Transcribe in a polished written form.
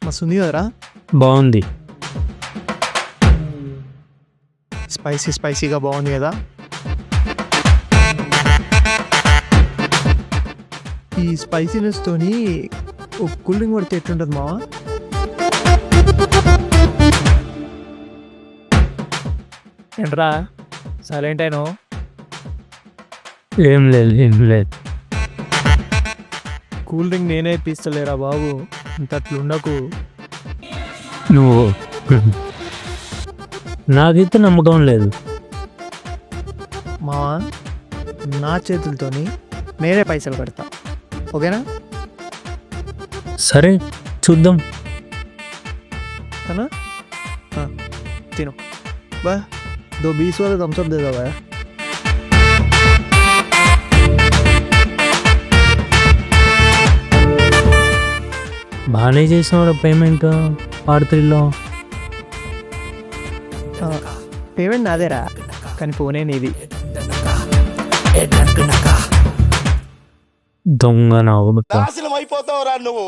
మస్తు ఉంది కదరా. బాగుంది. స్పైసీగా బాగుంది కదా. ఈ స్పైసీనెస్ తోని ఒక కూల్ డ్రింక్ పడితే ఎట్లుంటుంది మావా? ఏంట్రా సైలెంట్ అయినో? ఏం లేదు. కూల్ డ్రింక్ నేనే ఇప్పిస్తలేరా బాబు, ఇంత అట్లుండకు. నువ్వు నాకైతే నమ్మకం లేదు. మావా నా చేతులతోని నేనే పైసలు కడతా, ఓకేనా? సరే చూద్దాం. है ना? हाँ तीनों बा 220 वाला थम्स अप दे दो भाई. బాగానే చేసిన పేమెంట్ పార్ట్ 3లో. పేమెంట్ నాదేరా, కానీ ఫోనే నీది. దొంగ నా